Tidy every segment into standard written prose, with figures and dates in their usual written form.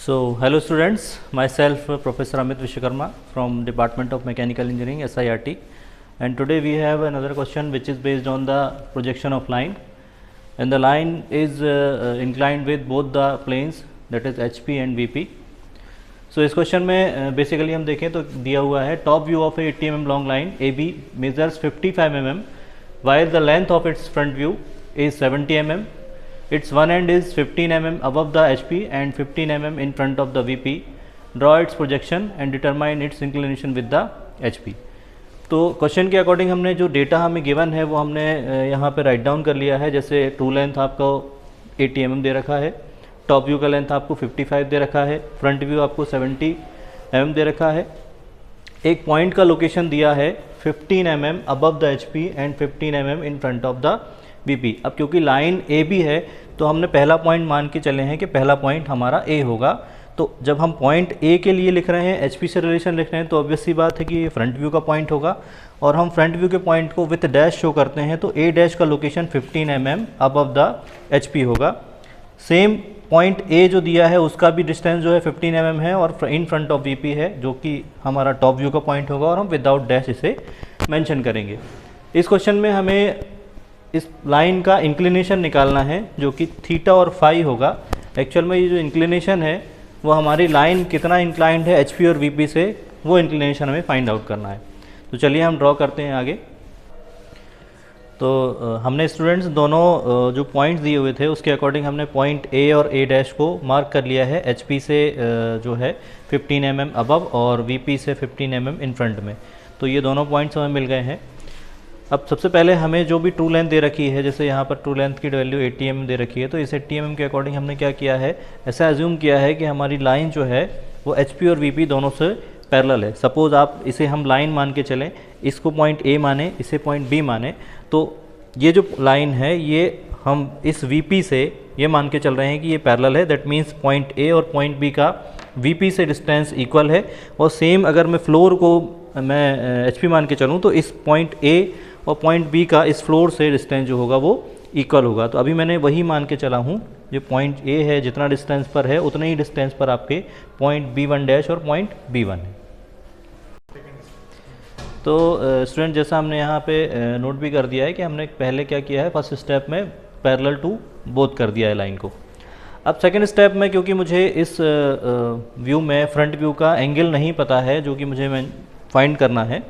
Hello students, myself Professor Amit Vishwakarma from Department of Mechanical Engineering SIRT, and today we have another question which is based on the projection of line, and the line is inclined with both the planes, that is HP and VP. So इस question में basically हम देखें तो दिया हुआ है top view of A 80 mm long line AB measures 55 mm while the length of its front view is 70 mm. Its one end is 15 mm above the HP and 15 mm in front of the VP. Draw its projection and determine its inclination with the HP. तो question के according हमने जो data हमें given है वो हमने यहाँ पे राइट डाउन कर लिया है। जैसे ट्रू लेंथ आपको 80 mm दे रखा है, टॉप व्यू का लेंथ आपको 55 दे रखा है, फ्रंट व्यू आपको 70 mm दे रखा है। एक पॉइंट का लोकेशन दिया है 15 mm above the HP and 15 mm in front of the VP। अब क्योंकि लाइन AB है तो हमने पहला पॉइंट मान के चले हैं कि पहला पॉइंट हमारा A होगा। तो जब हम पॉइंट A के लिए लिख रहे हैं, HP से रिलेशन लिख रहे हैं, तो ऑब्वियस सी बात है कि ये फ्रंट व्यू का पॉइंट होगा, और हम फ्रंट व्यू के पॉइंट को विथ डैश शो करते हैं तो A डैश का location 15 mm above the HP होगा। सेम पॉइंट A जो दिया है उसका भी डिस्टेंस जो है 15 mm है और इन फ्रंट ऑफ VP है, जो कि हमारा टॉप व्यू का पॉइंट होगा, और हम विदाउट डैश इसे मेंशन करेंगे। इस क्वेश्चन में हमें इस लाइन का इंक्लिनेशन निकालना है जो कि थीटा और फाई होगा। एक्चुअल में ये जो इंक्लिनेशन है वो हमारी लाइन कितना इंक्लाइंड है HP और VP से, वो इंक्लिनेशन हमें फाइंड आउट करना है। तो चलिए हम ड्रॉ करते हैं आगे। तो हमने स्टूडेंट्स दोनों जो पॉइंट्स दिए हुए थे उसके अकॉर्डिंग हमने पॉइंट A और A डैश को मार्क कर लिया है HP से जो है 15 mm अबव और VP से 15 mm इन फ्रंट में। तो ये दोनों पॉइंट्स हमें मिल गए हैं। अब सबसे पहले हमें जो भी ट्रू लेंथ दे रखी है, जैसे यहाँ पर ट्रू लेंथ की वैल्यू 80 mm दे रखी है, तो इस 80 mm के अकॉर्डिंग हमने क्या किया है, ऐसा एज्यूम किया है कि हमारी लाइन जो है वो HP और VP दोनों से पैरेलल है। सपोज़ आप इसे हम लाइन मान के चलें, इसको पॉइंट A माने, इसे पॉइंट B माने, तो ये जो लाइन है ये हम इस VP से ये मान के चल रहे हैं कि ये पैरेलल है। दैट मीन्स पॉइंट A और पॉइंट B का VP से डिस्टेंस इक्वल है। और सेम अगर मैं फ्लोर को मैं HP मान के चलूँ तो इस पॉइंट A और पॉइंट B का इस फ्लोर से डिस्टेंस जो होगा वो इक्वल होगा। तो अभी मैंने वही मान के चला हूँ, जो पॉइंट A है जितना डिस्टेंस पर है उतने ही डिस्टेंस पर आपके पॉइंट B1 डैश और पॉइंट B1 है। तो स्टूडेंट जैसा हमने यहाँ पे नोट भी कर दिया है कि हमने पहले क्या किया है, फर्स्ट स्टेप में पैरेलल टू बोथ कर दिया है लाइन को। अब सेकेंड स्टेप में क्योंकि मुझे इस व्यू में फ्रंट व्यू का एंगल नहीं पता है जो कि मुझे फाइंड करना है,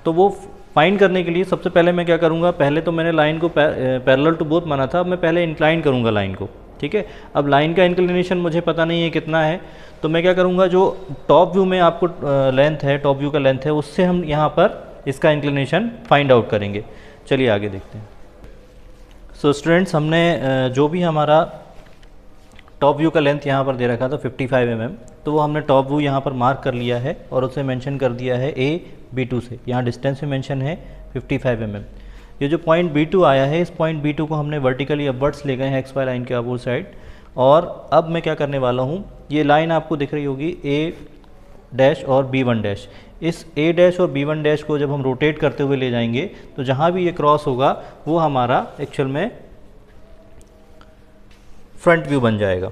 तो वो फाइंड करने के लिए सबसे पहले मैं क्या करूँगा, पहले तो मैंने लाइन को पैरेलल टू बोथ माना था, अब मैं पहले इंक्लाइन करूँगा लाइन को। ठीक है, अब लाइन का इंक्लिनेशन मुझे पता नहीं है कितना है, तो मैं क्या करूँगा, जो टॉप व्यू में आपको लेंथ है, टॉप व्यू का लेंथ है, उससे हम यहाँ पर इसका इंक्लिनेशन फाइंड आउट करेंगे। चलिए आगे देखते हैं। सो स्टूडेंट्स, हमने जो भी हमारा टॉप व्यू का लेंथ यहाँ पर दे रखा था 55 mm, तो वो हमने टॉप व्यू यहाँ पर मार्क कर लिया है और उसे मेंशन कर दिया है AB2 से। यहाँ डिस्टेंस में मेंशन है 55 mm। ये जो पॉइंट B2 आया है, इस पॉइंट B2 को हमने वर्टिकली अपवर्ड्स ले गए हैं XY लाइन के अपोजिट साइड। और अब मैं क्या करने वाला हूँ, ये लाइन आपको दिख रही होगी A डैश और B1 डैश। इस A डैश और B1 डैश को जब हम रोटेट करते हुए ले जाएंगे तो जहाँ भी ये क्रॉस होगा वो हमारा एक्चुअल में फ्रंट व्यू बन जाएगा।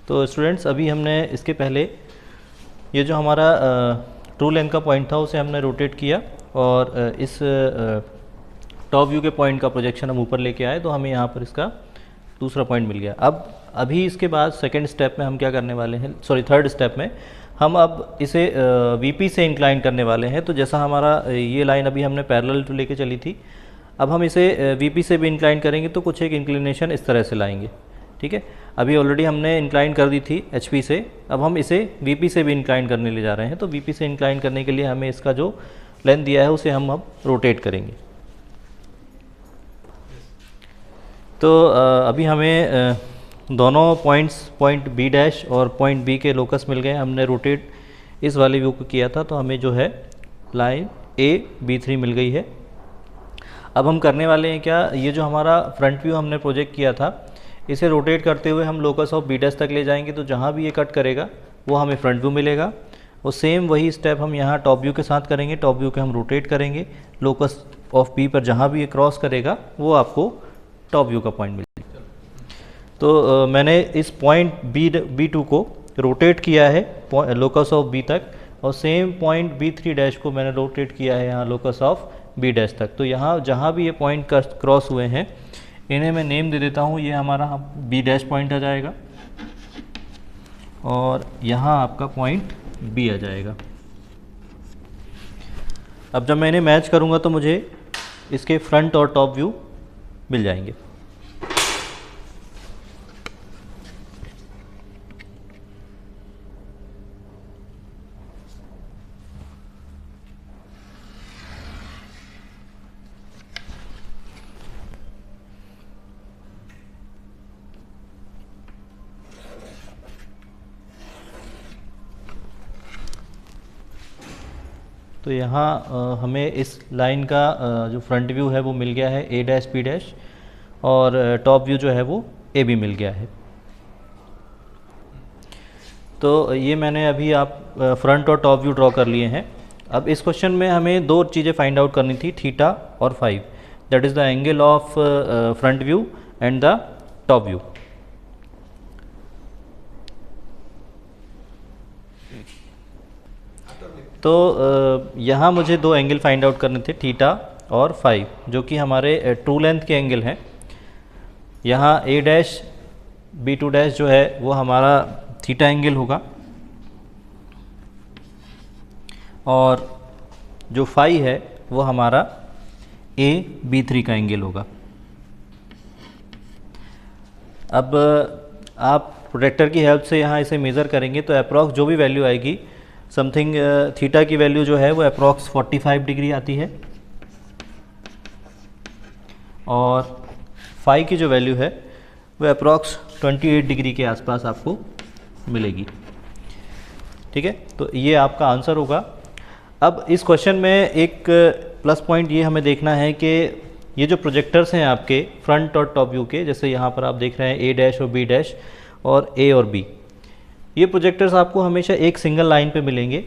तो स्टूडेंट्स, अभी हमने इसके पहले ये जो हमारा ट्रू लेंथ का पॉइंट था उसे हमने रोटेट किया और इस टॉप व्यू के पॉइंट का प्रोजेक्शन हम ऊपर लेके आए, तो हमें यहाँ पर इसका दूसरा पॉइंट मिल गया। अब अभी इसके बाद सेकंड स्टेप में हम क्या करने वाले हैं, सॉरी थर्ड स्टेप में हम अब इसे वीपी से इंक्लाइन करने वाले हैं। तो जैसा हमारा ये लाइन अभी हमने पैरेलल टू लेके चली थी, अब हम इसे वीपी से भी इंक्लाइन करेंगे तो कुछ एक इंक्लिनेशन इस तरह से लाएंगे। ठीक है, अभी ऑलरेडी हमने इंक्लाइन कर दी थी एचपी से, अब हम इसे वीपी से भी इंक्लाइन करने ले जा रहे हैं। तो वीपी से इंक्लाइन करने के लिए हमें इसका जो लेंथ दिया है उसे हम अब रोटेट करेंगे। तो अभी हमें दोनों पॉइंट्स, पॉइंट बी डैश और पॉइंट बी के लोकस मिल गए। हमने रोटेट इस वाले व्यू को किया था, तो हमें जो है लाइन ए B3 मिल गई है। अब हम करने वाले हैं क्या, ये जो हमारा फ्रंट व्यू हमने प्रोजेक्ट किया था, इसे रोटेट करते हुए हम लोकस ऑफ बी डैश तक ले जाएंगे। तो जहाँ भी ये कट करेगा वो हमें फ्रंट व्यू मिलेगा। और सेम वही स्टेप हम यहाँ टॉप व्यू के साथ करेंगे। टॉप व्यू के हम रोटेट करेंगे, लोकस ऑफ बी पर जहाँ भी ये क्रॉस करेगा वो आपको टॉप व्यू का पॉइंट मिलेगा। तो मैंने इस पॉइंट B2 को रोटेट किया है लोकस ऑफ बी तक, और सेम पॉइंट B3 डैश को मैंने रोटेट किया है यहाँ लोकस ऑफ बी डैश तक। तो यहाँ जहाँ भी ये पॉइंट क्रॉस हुए हैं इन्हें मैं नेम दे देता हूँ। ये हमारा बी डैश पॉइंट आ जाएगा और यहाँ आपका पॉइंट बी आ जाएगा। अब जब मैं इन्हें मैच करूँगा तो मुझे इसके फ्रंट और टॉप व्यू मिल जाएंगे। तो यहाँ हमें इस लाइन का जो फ्रंट व्यू है वो मिल गया है ए डैश बी डैश, और टॉप व्यू जो है वो ए बी मिल गया है। तो ये मैंने अभी आप फ्रंट और टॉप व्यू ड्रॉ कर लिए हैं। अब इस क्वेश्चन में हमें दो चीज़ें फाइंड आउट करनी थी, थीटा और five, that is the angle of front view and the top view. तो यहाँ मुझे दो एंगल फाइंड आउट करने थे, थीटा और फाइव, जो कि हमारे ट्रू लेंथ के एंगल हैं। यहाँ ए डैश B2 डैश जो है वो हमारा थीटा एंगल होगा, और जो फाई है वो हमारा AB3 का एंगल होगा। अब आप प्रोटेक्टर की हेल्प से यहाँ इसे मेज़र करेंगे तो अप्रॉक्स जो भी वैल्यू आएगी, समथिंग थीटा की वैल्यू जो है वो अप्रॉक्स 45 डिग्री आती है, और फाई की जो वैल्यू है वो अप्रॉक्स 28 डिग्री के आसपास आपको मिलेगी। ठीक है, तो ये आपका आंसर होगा। अब इस क्वेश्चन में एक प्लस पॉइंट ये हमें देखना है कि ये जो प्रोजेक्टर्स हैं आपके फ्रंट और टॉप व्यू के, जैसे यहाँ पर आप देख रहे हैं ए डैश और बी डैश और ए और बी, ये प्रोजेक्टर्स आपको हमेशा एक सिंगल लाइन पे मिलेंगे।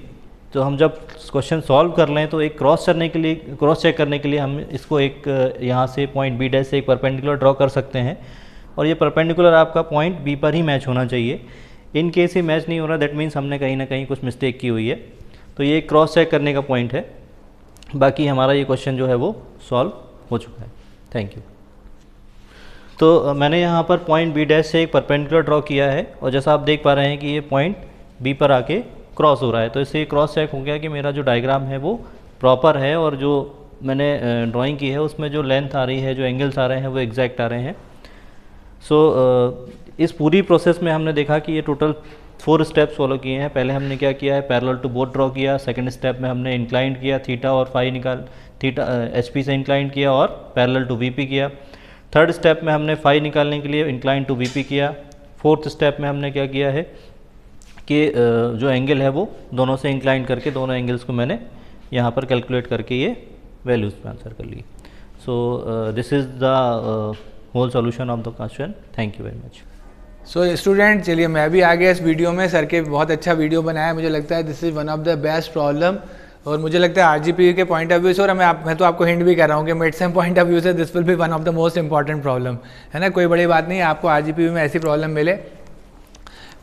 तो हम जब क्वेश्चन सॉल्व कर लें तो एक क्रॉस चेक करने के लिए हम इसको एक यहाँ से पॉइंट बी डैश से एक परपेंडिकुलर ड्रॉ कर सकते हैं, और ये परपेंडिकुलर आपका पॉइंट बी पर ही मैच होना चाहिए। इन केस ये मैच नहीं हो रहा, दैट मीन्स हमने कहीं ना कहीं कुछ मिस्टेक की हुई है। तो ये क्रॉस चेक करने का पॉइंट है। बाकी हमारा ये क्वेश्चन जो है वो सॉल्व हो चुका है। Thank you. तो मैंने यहाँ पर पॉइंट बी डैश से एक परपेंडिकुलर ड्रॉ किया है, और जैसा आप देख पा रहे हैं कि ये पॉइंट बी पर आके क्रॉस हो रहा है। तो इससे क्रॉस चेक हो गया कि मेरा जो डायग्राम है वो प्रॉपर है, और जो मैंने ड्राइंग की है उसमें जो लेंथ आ रही है, जो एंगल्स आ रहे हैं वो एग्जैक्ट आ रहे हैं। इस पूरी प्रोसेस में हमने देखा कि ये टोटल 4 स्टेप्स फॉलो किए हैं। पहले हमने क्या किया है, पैरेलल टू बोथ ड्रॉ किया। सेकंड स्टेप में हमने इंक्लाइंड किया, थीटा और फाई थीटा HP से इंक्लाइंड किया और पैरेलल टू VP किया। थर्ड स्टेप में हमने फाई निकालने के लिए इंक्लाइन टू VP किया। फोर्थ स्टेप में हमने क्या किया है कि जो एंगल है वो दोनों से इंक्लाइन करके दोनों एंगल्स को मैंने यहाँ पर कैलकुलेट करके ये वैल्यूज़ पे आंसर कर ली। So this is the whole solution of the question. Thank you very much. So student, चलिए मैं भी आ गया इस वीडियो में। सर के बहुत अच्छा वीडियो बनाया, मुझे लगता है this is one of the best problem, और मुझे लगता है RGPU के पॉइंट ऑफ व्यू से, और मैं तो आपको हिंट भी कर रहा हूँ कि mid sem point of view से this will be one of the most important problem, है ना। कोई बड़ी बात नहीं, आपको RGPU में ऐसी प्रॉब्लम मिले।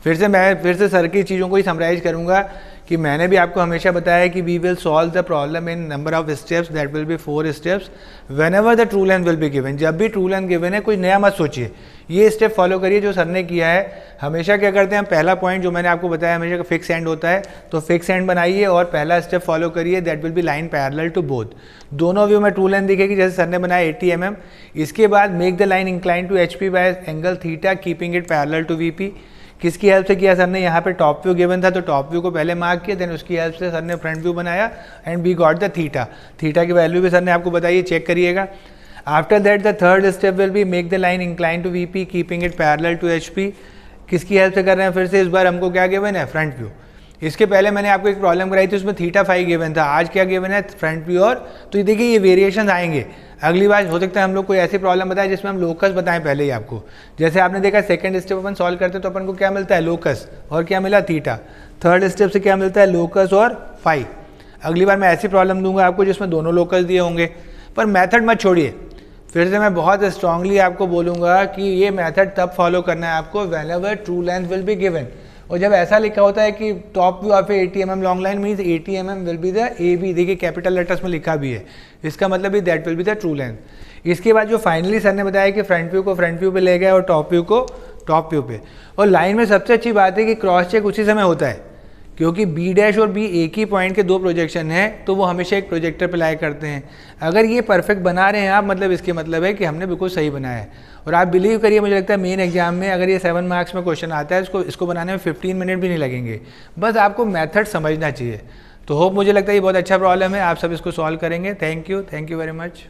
फिर से सर की चीज़ों को ही समराइज़ करूँगा कि मैंने भी आपको हमेशा बताया है कि we will solve the problem in number of steps, that will be 4 steps whenever the true length will be given. जब भी ट्रू लेंथ गिवन है, कोई नया मत सोचिए, ये स्टेप फॉलो करिए जो सर ने किया है। हमेशा क्या करते हैं, पहला पॉइंट जो मैंने आपको बताया हमेशा फिक्स एंड होता है, तो फिक्स एंड बनाइए और पहला स्टेप फॉलो करिए, that will be line parallel to both. दोनों व्यू में ट्रू लेंथ दिखेगी जैसे सर ने बनाया 80 mm। इसके बाद make the line incline to HP by angle theta keeping it parallel to VP। किसकी हेल्प से किया सर ने, यहाँ पे टॉप व्यू गिवन था तो टॉप व्यू को पहले मार्क किया, देन उसकी हेल्प से सर ने फ्रंट व्यू बनाया and we got the theta. Theta की वैल्यू भी सर ने आपको बताई, चेक करिएगा। After that the third step will be make the line incline to VP keeping it parallel to HP। किसकी हेल्प से कर रहे हैं, फिर से इस बार हमको क्या गिवन है, फ्रंट व्यू। इसके पहले मैंने आपको एक प्रॉब्लम कराई थी, उसमें थीटा 5 गिवन था, आज क्या गिवन है, फ्रंट व्यू। और तो ये देखिए ये वेरिएशन आएंगे। अगली बार हो सकता है हम लोग कोई ऐसी प्रॉब्लम बताएं जिसमें हम लोकस बताएं पहले ही आपको। जैसे आपने देखा सेकंड स्टेप अपन सॉल्व करते तो अपन को क्या मिलता है, लोकस, और क्या मिला, थीटा। थर्ड स्टेप से क्या मिलता है, लोकस और फाई। अगली बार मैं ऐसी प्रॉब्लम दूंगा आपको जिसमें दोनों लोकस दिए होंगे। पर मेथड मत छोड़िए, फिर से मैं बहुत स्ट्रांगली आपको बोलूँगा कि ये मेथड तब फॉलो करना है आपको when ever true length will be given. और जब ऐसा लिखा होता है कि top view of 80 mm long line means 80 mm will be the AB, देखिए कैपिटल लेटर्स में लिखा भी है, इसका मतलब भी that will be the true length. इसके बाद जो फाइनली सर ने बताया कि फ्रंट व्यू को फ्रंट व्यू पे ले गए और टॉप व्यू को टॉप व्यू पे। और लाइन में सबसे अच्छी बात है कि क्रॉस चेक उसी समय होता है, क्योंकि B' और B एक ही पॉइंट के दो प्रोजेक्शन हैं, तो वो हमेशा एक प्रोजेक्टर पे लाई करते हैं। अगर ये परफेक्ट बना रहे हैं आप, मतलब इसके मतलब है कि हमने बिल्कुल सही बनाया है। और आप बिलीव करिए, मुझे लगता है मेन एग्जाम में अगर ये 7 मार्क्स में क्वेश्चन आता है, इसको बनाने में 15 मिनट भी नहीं लगेंगे, बस आपको मेथड समझना चाहिए। तो होप, मुझे लगता है ये बहुत अच्छा प्रॉब्लम है, आप सब इसको सॉल्व करेंगे। Thank you very much.